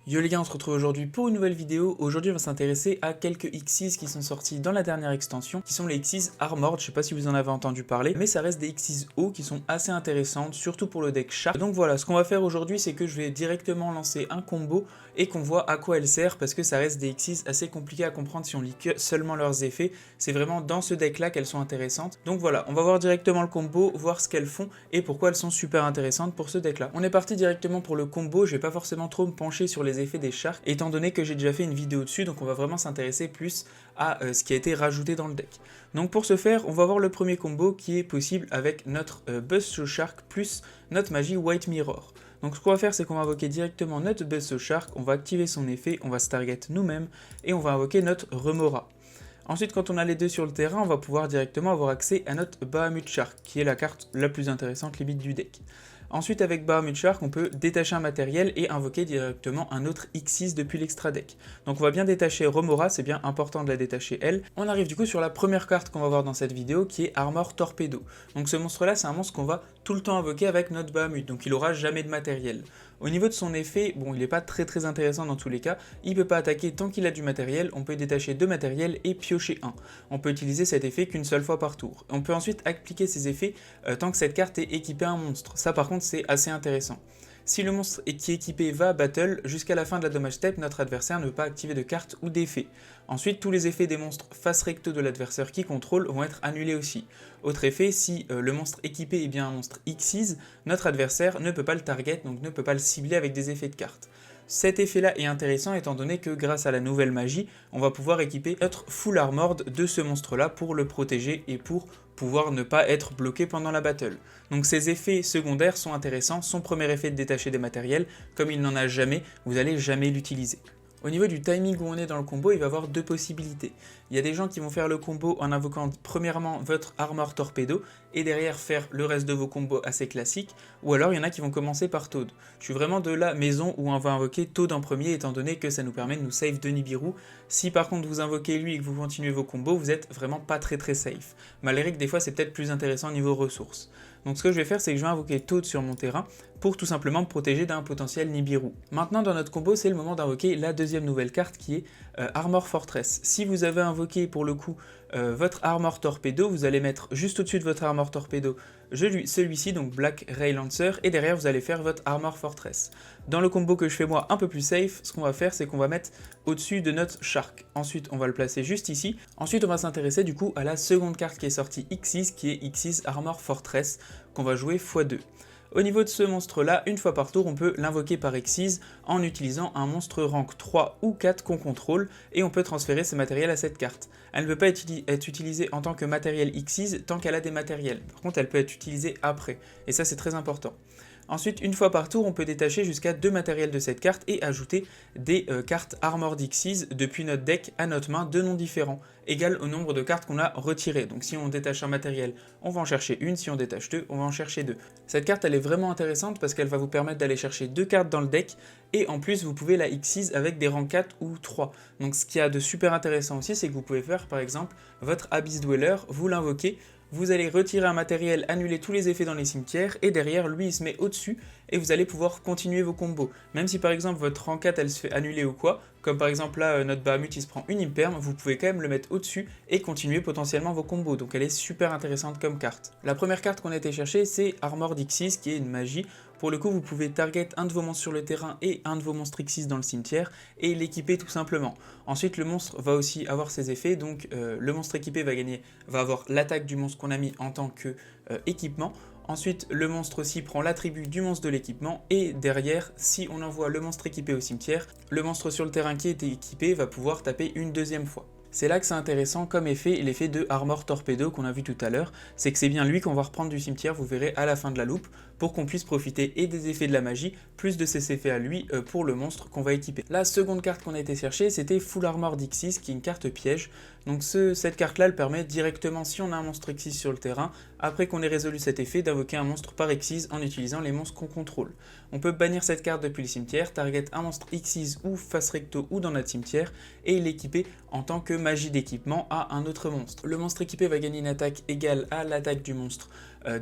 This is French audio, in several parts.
Yo les gars, on se retrouve aujourd'hui pour une nouvelle vidéo. Aujourd'hui on va s'intéresser à quelques Xyz qui sont sortis dans la dernière extension, qui sont les Xyz Armored. Je sais pas si vous en avez entendu parler, mais ça reste des Xyz haut qui sont assez intéressantes, surtout pour le deck Shark. Donc voilà, ce qu'on va faire aujourd'hui, c'est que je vais directement lancer un combo et qu'on voit à quoi elle sert, parce que ça reste des Xyz assez compliqués à comprendre si on lit que seulement leurs effets. C'est vraiment dans ce deck là qu'elles sont intéressantes. Donc voilà, on va voir directement le combo, voir ce qu'elles font et pourquoi elles sont super intéressantes pour ce deck là. On est parti directement pour le combo. Je vais pas forcément trop me pencher sur les effets des Sharks, étant donné que j'ai déjà fait une vidéo dessus, donc on va vraiment s'intéresser plus à ce qui a été rajouté dans le deck. Donc pour ce faire, on va voir le premier combo qui est possible avec notre Buzzsaw Shark plus notre magie White Mirror. Donc ce qu'on va faire, c'est qu'on va invoquer directement notre Buzzsaw Shark, on va activer son effet, on va se target nous-mêmes, et on va invoquer notre Remora. Ensuite, quand on a les deux sur le terrain, on va pouvoir directement avoir accès à notre Bahamut Shark, qui est la carte la plus intéressante limite du deck. Ensuite, avec Bahamut Shark, on peut détacher un matériel et invoquer directement un autre X6 depuis l'extra deck. Donc on va bien détacher Remora, c'est bien important de la détacher elle. On arrive du coup sur la première carte qu'on va voir dans cette vidéo, qui est Armor Torpedo. Donc ce monstre-là, c'est un monstre qu'on va tout le temps invoquer avec notre Bahamut, donc il aura jamais de matériel. Au niveau de son effet, bon, il n'est pas très intéressant dans tous les cas, il ne peut pas attaquer tant qu'il a du matériel, on peut détacher 2 matériels et piocher 1. On peut utiliser cet effet qu'une seule fois par tour. On peut ensuite appliquer ces effets tant que cette carte est équipée à un monstre. Ça par contre c'est assez intéressant. Si le monstre qui est équipé va à battle, jusqu'à la fin de la dommage step, notre adversaire ne peut pas activer de carte ou d'effet. Ensuite, tous les effets des monstres face recto de l'adversaire qui contrôle vont être annulés aussi. Autre effet, si le monstre équipé est bien un monstre Xyz, notre adversaire ne peut pas le target, donc ne peut pas le cibler avec des effets de carte. Cet effet-là est intéressant étant donné que grâce à la nouvelle magie, on va pouvoir équiper notre full armored de ce monstre-là pour le protéger et pour pouvoir ne pas être bloqué pendant la battle. Donc ces effets secondaires sont intéressants. Son premier effet de détacher des matériels, comme il n'en a jamais, vous n'allez jamais l'utiliser. Au niveau du timing où on est dans le combo, il va y avoir deux possibilités. Il y a des gens qui vont faire le combo en invoquant premièrement votre Armor Torpedo et derrière faire le reste de vos combos assez classiques, ou alors il y en a qui vont commencer par Toad. Je suis vraiment de la maison où on va invoquer Toad en premier étant donné que ça nous permet de nous save de Nibiru. Si par contre vous invoquez lui et que vous continuez vos combos, vous êtes vraiment pas très safe. Malgré que des fois c'est peut-être plus intéressant niveau ressources. Donc ce que je vais faire, c'est que je vais invoquer Toad sur mon terrain pour tout simplement me protéger d'un potentiel Nibiru. Maintenant dans notre combo, c'est le moment d'invoquer la deuxième nouvelle carte qui est Armor Fortress. Si vous avez invoqué pour le coup votre Armor Torpedo, vous allez mettre juste au-dessus de votre Armor Torpedo celui-ci, donc Black Ray Lancer, et derrière vous allez faire votre Armor Fortress. Dans le combo que je fais moi un peu plus safe, ce qu'on va faire, c'est qu'on va mettre au-dessus de notre Shark. Ensuite on va le placer juste ici. Ensuite on va s'intéresser du coup à la seconde carte qui est sortie X6, qui est X6 Armor Fortress, qu'on va jouer x2. Au niveau de ce monstre-là, une fois par tour, on peut l'invoquer par Xyz en utilisant un monstre rank 3 ou 4 qu'on contrôle, et on peut transférer ses matériels à cette carte. Elle ne peut pas être utilisée en tant que matériel Xyz tant qu'elle a des matériels. Par contre, elle peut être utilisée après, et ça c'est très important. Ensuite, une fois par tour, on peut détacher jusqu'à 2 matériels de cette carte et ajouter des cartes Armored Xyz depuis notre deck à notre main de noms différents, égal au nombre de cartes qu'on a retirées. Donc si on détache un matériel, on va en chercher une, si on détache 2, on va en chercher 2. Cette carte, elle est vraiment intéressante parce qu'elle va vous permettre d'aller chercher 2 cartes dans le deck, et en plus, vous pouvez la Xyz avec des rangs 4 ou 3. Donc ce qu'il y a de super intéressant aussi, c'est que vous pouvez faire par exemple votre Abyss Dweller, vous l'invoquez, vous allez retirer un matériel, annuler tous les effets dans les cimetières, et derrière, lui, il se met au-dessus, et vous allez pouvoir continuer vos combos. Même si par exemple votre rang 4, elle se fait annuler ou quoi, comme par exemple là, notre Bahamut, il se prend une Imperm, vous pouvez quand même le mettre au-dessus, et continuer potentiellement vos combos, donc elle est super intéressante comme carte. La première carte qu'on a été chercher, c'est Armored Xyz, qui est une magie. Pour le coup, vous pouvez target un de vos monstres sur le terrain et un de vos monstres Xyz dans le cimetière et l'équiper tout simplement. Ensuite, le monstre va aussi avoir ses effets, donc le monstre équipé va avoir l'attaque du monstre qu'on a mis en tant que équipement. Ensuite, le monstre aussi prend l'attribut du monstre de l'équipement, et derrière, si on envoie le monstre équipé au cimetière, le monstre sur le terrain qui était équipé va pouvoir taper une deuxième fois. C'est là que c'est intéressant comme effet, l'effet de Armor Torpedo qu'on a vu tout à l'heure, c'est que c'est bien lui qu'on va reprendre du cimetière, vous verrez à la fin de la loupe, pour qu'on puisse profiter et des effets de la magie, plus de ses effets à lui pour le monstre qu'on va équiper. La seconde carte qu'on a été chercher, c'était Full Armor Xyz, qui est une carte piège. Donc cette carte-là, elle permet directement, si on a un monstre Xyz sur le terrain, après qu'on ait résolu cet effet, d'invoquer un monstre par Xyz en utilisant les monstres qu'on contrôle. On peut bannir cette carte depuis le cimetière, target un monstre Xyz ou face recto ou dans notre cimetière, et l'équiper en tant que magie d'équipement à un autre monstre. Le monstre équipé va gagner une attaque égale à l'attaque du monstre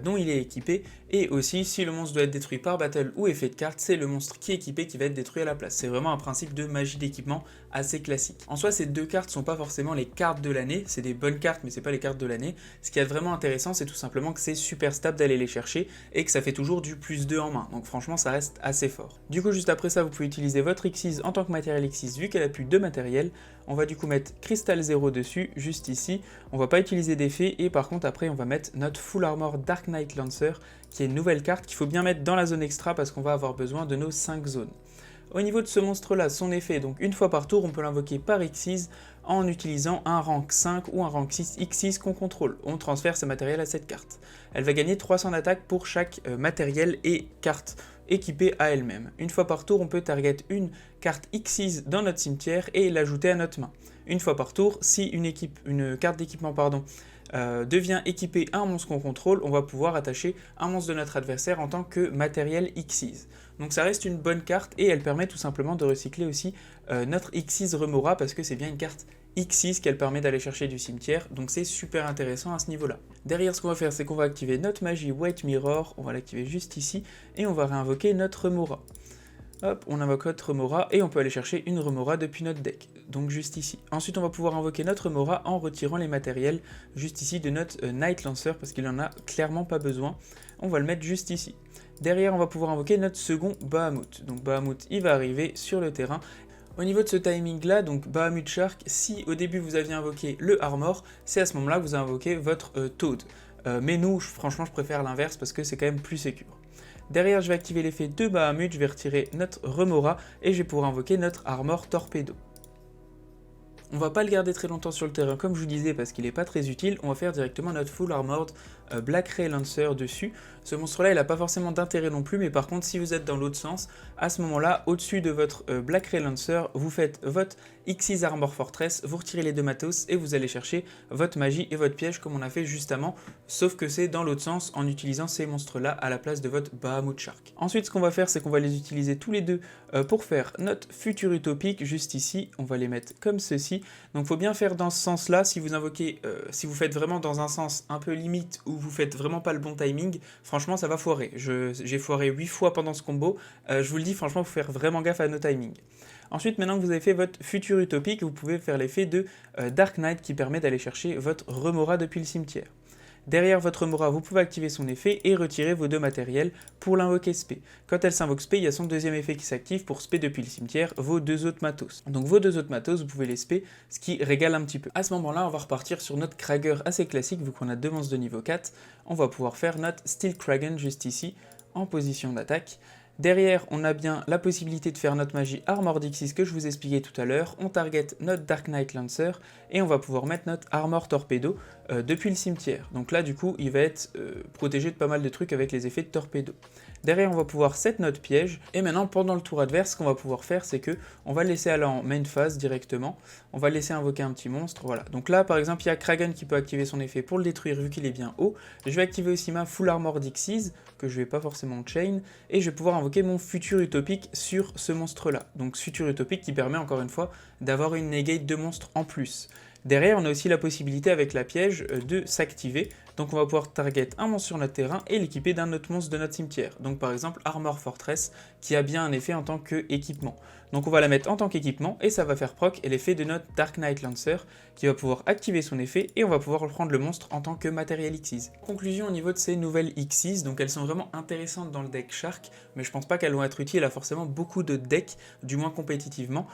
dont il est équipé, et aussi si le monstre doit être détruit par battle ou effet de carte, c'est le monstre qui est équipé qui va être détruit à la place. C'est vraiment un principe de magie d'équipement assez classique. En soi, ces deux cartes sont pas forcément les cartes de l'année, c'est des bonnes cartes mais c'est pas les cartes de l'année. Ce qui est vraiment intéressant, c'est tout simplement que c'est super stable d'aller les chercher et que ça fait toujours du +2 en main, donc franchement ça reste assez fort. Du coup juste après ça, vous pouvez utiliser votre Xyz en tant que matériel Xyz vu qu'elle a plus de matériel. On va du coup mettre Crystal 0 dessus, juste ici. On va pas utiliser d'effet et par contre après on va mettre notre Full Armor Dark Knight Lancer qui est une nouvelle carte qu'il faut bien mettre dans la zone extra parce qu'on va avoir besoin de nos 5 zones. Au niveau de ce monstre là, son effet, donc une fois par tour on peut l'invoquer par Xyz en utilisant un rank 5 ou un rank 6 Xyz qu'on contrôle. On transfère ce matériel à cette carte. Elle va gagner 300 d'attaque pour chaque matériel et carte équipée à elle-même. Une fois par tour on peut target une carte Xyz dans notre cimetière et l'ajouter à notre main. Une fois par tour, si une carte d'équipement devient équipée à un monstre qu'on contrôle, on va pouvoir attacher un monstre de notre adversaire en tant que matériel Xyz. Donc ça reste une bonne carte et elle permet tout simplement de recycler aussi notre Xyz Remora parce que c'est bien une carte Xyz qu'elle permet d'aller chercher du cimetière, donc c'est super intéressant à ce niveau-là. Derrière, ce qu'on va faire, c'est qu'on va activer notre magie White Mirror, on va l'activer juste ici, et on va réinvoquer notre Remora. Hop, on invoque notre Remora, et on peut aller chercher une Remora depuis notre deck, donc juste ici. Ensuite, on va pouvoir invoquer notre Remora en retirant les matériels juste ici de notre Night Lancer, parce qu'il en a clairement pas besoin. On va le mettre juste ici. Derrière, on va pouvoir invoquer notre second Bahamut. Donc Bahamut, il va arriver sur le terrain. Au niveau de ce timing là, donc Bahamut Shark, si au début vous aviez invoqué le Armor, c'est à ce moment là que vous invoquez votre Toad. Mais nous, franchement, je préfère l'inverse parce que c'est quand même plus sécure. Derrière, je vais activer l'effet de Bahamut, je vais retirer notre Remora et je vais pouvoir invoquer notre Armor Torpedo. On va pas le garder très longtemps sur le terrain comme je vous disais parce qu'il n'est pas très utile, on va faire directement notre Full Armored Black Ray Lancer dessus. Ce monstre là il n'a pas forcément d'intérêt non plus, mais par contre si vous êtes dans l'autre sens, à ce moment là, au-dessus de votre Black Ray Lancer, vous faites votre Xyz Armor Fortress, vous retirez les deux matos et vous allez chercher votre magie et votre piège comme on a fait juste avant, sauf que c'est dans l'autre sens en utilisant ces monstres là à la place de votre Bahamut Shark. Ensuite ce qu'on va faire c'est qu'on va les utiliser tous les deux pour faire notre futur utopique juste ici, on va les mettre comme ceci. Donc il faut bien faire dans ce sens là, si vous invoquez, si vous faites vraiment dans un sens un peu limite où vous faites vraiment pas le bon timing, franchement ça va foirer. J'ai foiré 8 fois pendant ce combo, je vous le dis franchement il faut faire vraiment gaffe à nos timings. Ensuite, maintenant que vous avez fait votre futur utopique, vous pouvez faire l'effet de Dark Knight qui permet d'aller chercher votre Remora depuis le cimetière. Derrière votre Remora, vous pouvez activer son effet et retirer vos deux matériels pour l'invoquer spé. Quand elle s'invoque spé, il y a son deuxième effet qui s'active pour spé depuis le cimetière vos deux autres matos. Donc vos deux autres matos, vous pouvez les spé, ce qui régale un petit peu. À ce moment-là, on va repartir sur notre Krager assez classique, vu qu'on a deux monstres de niveau 4. On va pouvoir faire notre Steel Kragen juste ici, en position d'attaque. Derrière, on a bien la possibilité de faire notre magie Armor Xyz que je vous expliquais tout à l'heure. On target notre Dark Knight Lancer et on va pouvoir mettre notre Armor Torpedo depuis le cimetière. Donc là, du coup, il va être protégé de pas mal de trucs avec les effets de torpedo. Derrière, on va pouvoir set notre piège. Et maintenant, pendant le tour adverse, ce qu'on va pouvoir faire, c'est que on va le laisser aller en main phase directement. On va le laisser invoquer un petit monstre. Voilà. Donc là, par exemple, il y a Kragen qui peut activer son effet pour le détruire vu qu'il est bien haut. Je vais activer aussi ma Full Armor Xyz, que je vais pas forcément chain. Et je vais pouvoir invoquer mon futur utopique sur ce monstre-là. Donc futur utopique qui permet encore une fois d'avoir une negate de monstre en plus. Derrière, on a aussi la possibilité avec la piège de s'activer. Donc on va pouvoir target un monstre sur notre terrain et l'équiper d'un autre monstre de notre cimetière. Donc par exemple Armor Fortress qui a bien un effet en tant qu'équipement. Donc on va la mettre en tant qu'équipement et ça va faire proc et l'effet de notre Dark Knight Lancer qui va pouvoir activer son effet et on va pouvoir prendre le monstre en tant que matériel Xyz. Conclusion au niveau de ces nouvelles Xyz, donc elles sont vraiment intéressantes dans le deck Shark, mais je pense pas qu'elles vont être utiles à forcément beaucoup de decks, du moins compétitivement.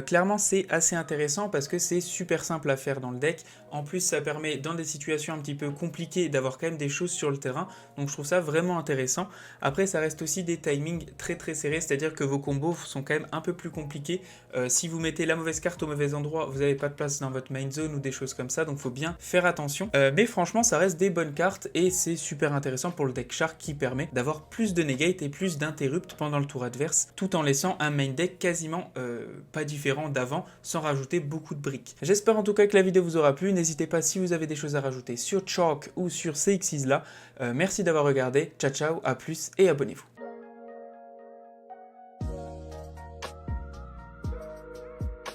Clairement c'est assez intéressant parce que c'est super simple à faire dans le deck. En plus ça permet dans des situations un petit peu compliquées d'avoir quand même des choses sur le terrain, donc je trouve ça vraiment intéressant. Après ça reste aussi des timings très serrés, c'est-à-dire que vos combos sont quand même un peu plus compliqués. Si vous mettez la mauvaise carte au mauvais endroit, vous n'avez pas de place dans votre main zone ou des choses comme ça, donc faut bien faire attention. Mais franchement ça reste des bonnes cartes et c'est super intéressant pour le deck Shark qui permet d'avoir plus de negate et plus d'interrupt pendant le tour adverse, tout en laissant un main deck quasiment pas différent d'avant, sans rajouter beaucoup de briques. J'espère en tout cas que la vidéo vous aura plu, n'hésitez pas si vous avez des choses à rajouter sur Chalk ou sur ces Xyz là. Merci d'avoir regardé, ciao ciao, à plus et abonnez-vous.